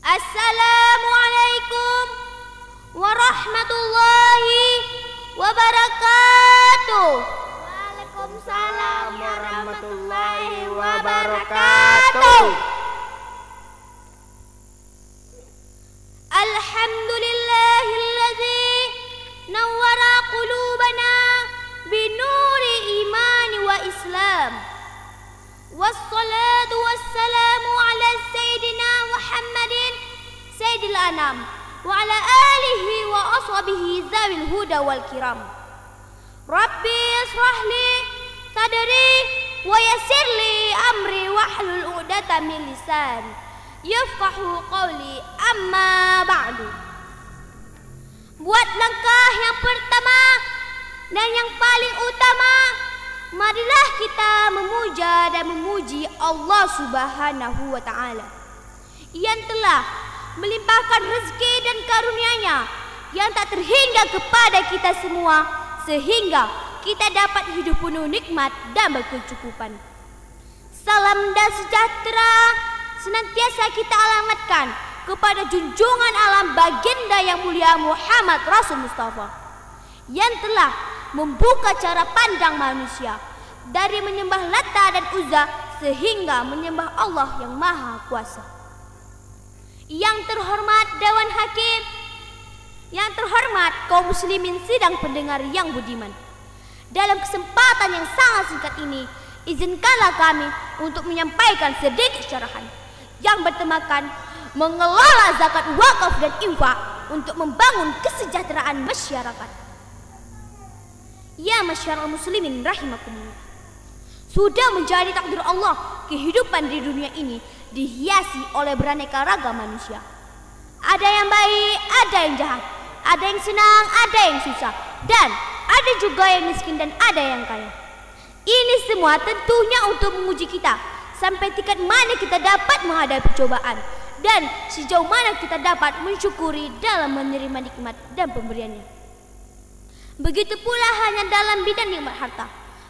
Assalamualaikum warahmatullahi wabarakatuh. Waalaikumsalam warahmatullahi wabarakatuh. Alhamdulillahilladzi nawwara qulubana binuri imani wa islam. Wassalatu wassalamu ala sayyidina Muhammadin sayyidil anam wa ala alihi wa ashabihi zawil huda wal kiram. Rabbi israh li sadri wa yassir li amri wahlul 'uqdatam min lisani yafqahu qawli, amma ba'du. Buat langkah yang pertama dan yang paling utama, marilah kita memuja dan memuji Allah Subhanahu wa ta'ala yang telah melimpahkan rezeki dan karunia-Nya yang tak terhingga kepada kita semua, sehingga kita dapat hidup penuh nikmat dan berkecukupan. Salam dan sejahtera senantiasa kita alamatkan kepada junjungan alam baginda yang mulia Muhammad Rasul Mustafa yang telah membuka cara pandang manusia dari menyembah Lata dan Uzza sehingga menyembah Allah yang Maha Kuasa. Yang terhormat Dewan Hakim, yang terhormat kaum muslimin sidang pendengar yang budiman, dalam kesempatan yang sangat singkat ini, izinkanlah kami untuk menyampaikan sedikit syarahan yang bertemakan mengelola zakat wakaf dan infak untuk membangun kesejahteraan masyarakat. Ya masyarakat muslimin rahimakumullah, sudah menjadi takdir Allah kehidupan di dunia ini dihiasi oleh beraneka ragam manusia. Ada yang baik, ada yang jahat, ada yang senang, ada yang susah, dan ada juga yang miskin dan ada yang kaya. Ini semua tentunya untuk menguji kita sampai tingkat mana kita dapat menghadapi cobaan dan sejauh mana kita dapat mensyukuri dalam menerima nikmat dan pemberiannya. Begitu pula hanya dalam bidang nikmat harta.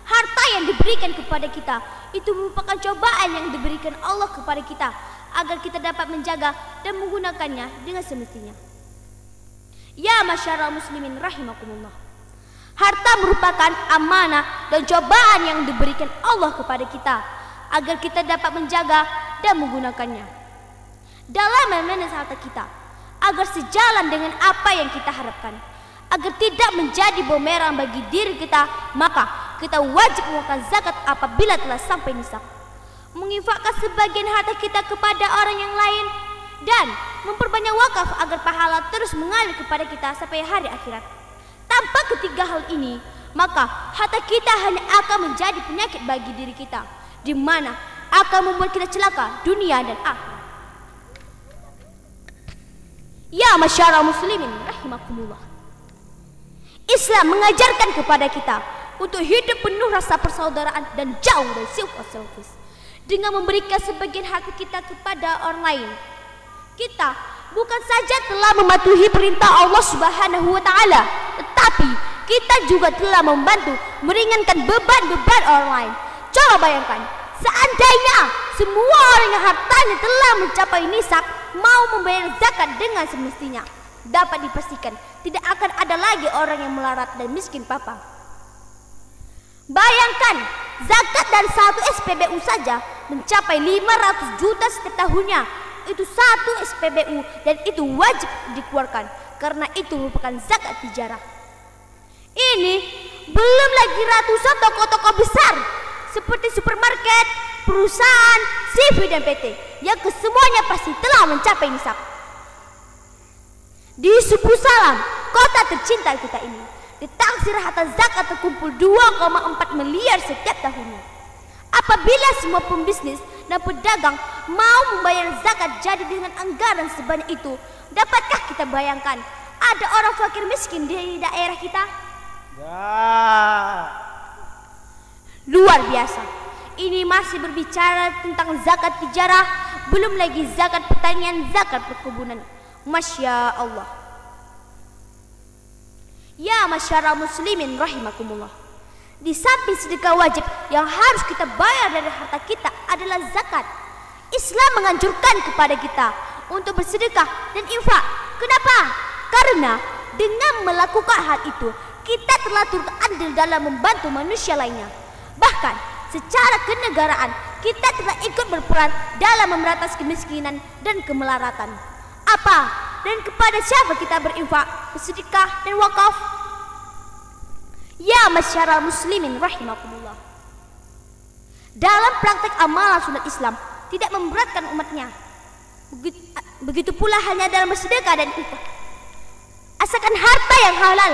Harta yang diberikan kepada kita itu merupakan cobaan yang diberikan Allah kepada kita agar kita dapat menjaga dan menggunakannya dengan semestinya. Ya masyarakat muslimin rahimakumullah, harta merupakan amanah dan cobaan yang diberikan Allah kepada kita agar kita dapat menjaga dan menggunakannya dalam memanage harta kita agar sejalan dengan apa yang kita harapkan, agar tidak menjadi bumerang bagi diri kita. Maka kita wajib mengeluarkan zakat apabila telah sampai nisab, menginfakkan sebagian harta kita kepada orang yang lain, dan memperbanyak wakaf agar pahala terus mengalir kepada kita sampai hari akhirat. Tanpa ketiga hal ini, maka harta kita hanya akan menjadi penyakit bagi diri kita, di mana akan membuat kita celaka dunia dan akhirat. Ya masyarakat muslimin rahimakumullah, Islam mengajarkan kepada kita untuk hidup penuh rasa persaudaraan dan jauh dari sifat selfish dengan memberikan sebagian harta kita kepada orang lain. Kita bukan saja telah mematuhi perintah Allah Subhanahu wa ta'ala, tetapi kita juga telah membantu meringankan beban-beban orang lain. Coba bayangkan, seandainya semua orang yang hartanya telah mencapai nisab mau membayar zakat dengan semestinya, dapat dipastikan tidak akan ada lagi orang yang melarat dan miskin papa. Bayangkan, zakat dari satu SPBU saja mencapai 500 juta setiap tahunnya. Itu satu SPBU dan itu wajib dikeluarkan karena itu merupakan zakat tijarah. Ini belum lagi ratusan toko-toko besar seperti supermarket, perusahaan, CV dan PT yang kesemuanya pasti telah mencapai nisab. Di Suku Salam, kota tercinta kita ini, ditaksir harta zakat terkumpul 2,4 miliar setiap tahunnya. Apabila semua pembisnis dan pedagang mau membayar zakat jadi dengan anggaran sebanyak itu, dapatkah kita bayangkan ada orang fakir miskin di daerah kita? Ya. Luar biasa. Ini masih berbicara tentang zakat tijarah, belum lagi zakat pertanian, zakat perkebunan. Masya Allah. Ya masyarakat muslimin rahimakumullah, di samping sedekah wajib yang harus kita bayar dari harta kita adalah zakat. Islam menganjurkan kepada kita untuk bersedekah dan infak. Kenapa? Karena dengan melakukan hal itu kita telah turut andil dalam membantu manusia lainnya. Bahkan secara kenegaraan kita telah ikut berperan dalam memberantas kemiskinan dan kemelaratan. Apa dan kepada siapa kita berinfak, bersedekah dan wakaf? Ya masyarakat muslimin rahimakumullah. Dalam praktek amalan sunat Islam tidak memberatkan umatnya. Begitu pula halnya dalam bersedekah dan infak. Asalkan harta yang halal,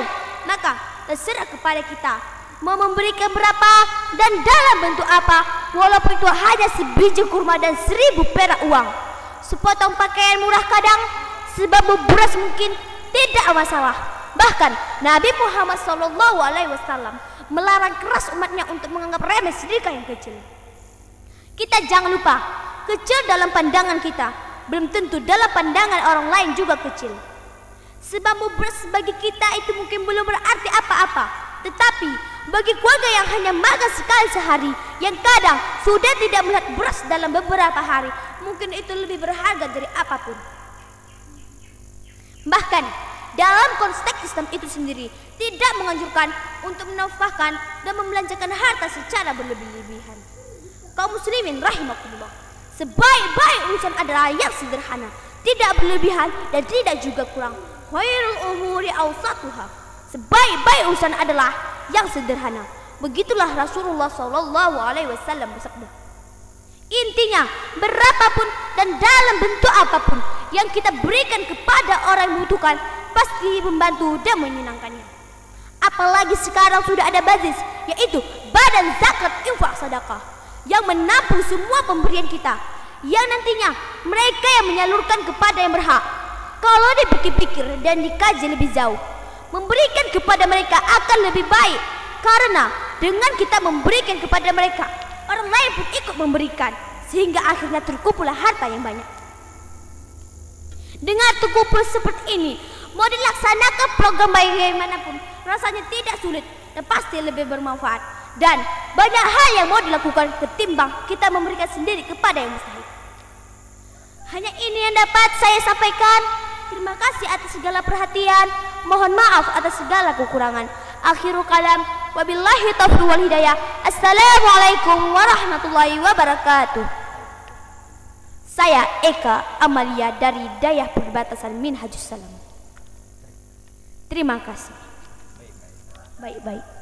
maka terserah kepada kita mau memberikan berapa dan dalam bentuk apa, walaupun itu hanya sebiji kurma dan 1000 perak uang, sepotong pakaian murah kadang, sebab beras mungkin tidak masalah. Bahkan Nabi Muhammad SAW melarang keras umatnya untuk menganggap remeh sedekah yang kecil. Kita jangan lupa, kecil dalam pandangan kita belum tentu dalam pandangan orang lain juga kecil. Sebab beras bagi kita itu mungkin belum berarti apa-apa, tetapi bagi keluarga yang hanya makan sekali sehari, yang kadang sudah tidak melihat beras dalam beberapa hari, mungkin itu lebih berharga dari apapun. Bahkan dalam konteks Islam itu sendiri tidak menganjurkan untuk menafkahkan dan membelanjakan harta secara berlebih-lebihan. Kaum muslimin rahimakumullah, sebaik-baik urusan adalah yang sederhana, tidak berlebihan dan tidak juga kurang. Khairul umuri awsatuha. Sebaik-baik urusan adalah yang sederhana. Begitulah Rasulullah SAW bersabda. Intinya, berapapun dan dalam bentuk apapun yang kita berikan kepada orang yang membutuhkan pasti membantu dan menyenangkannya. Apalagi sekarang sudah ada basis, yaitu badan zakat infak sedekah, yang menampung semua pemberian kita, yang nantinya mereka yang menyalurkan kepada yang berhak. Kalau dipikir-pikir dan dikaji lebih jauh, memberikan kepada mereka akan lebih baik, karena dengan kita memberikan kepada mereka, orang lain pun ikut memberikan, sehingga akhirnya terkumpullah harta yang banyak. Dengan terkumpul seperti ini, mau dilaksanakan program bagaimanapun rasanya tidak sulit dan pasti lebih bermanfaat, dan banyak hal yang mau dilakukan ketimbang kita memberikan sendiri kepada yang mustahil. Hanya ini yang dapat saya sampaikan. Terima kasih atas segala perhatian. Mohon maaf atas segala kekurangan. Akhirul kalam, wabillahi taufiq wal hidayah. Assalamualaikum warahmatullahi wabarakatuh. Saya Eka Amalia dari Dayah Perbatasan Minhajus Salam. Terima kasih. Baik-baik.